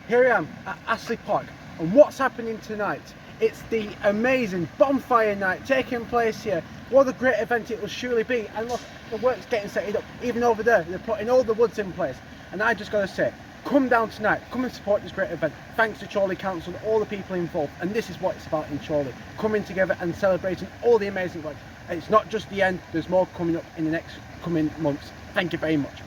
Here I am at Astley Park, and what's happening tonight? It's the amazing Bonfire night taking place here. What a great event it will surely be. And look, the work's getting set up. Even over there, they're putting all the woods in place. And I just gotta say, come down tonight, come and support this great event. Thanks to Chorley Council and all the people involved. And this is what it's about in Chorley, coming together and celebrating all the amazing work. And it's not just the end, there's more coming up in the next coming months. Thank you very much.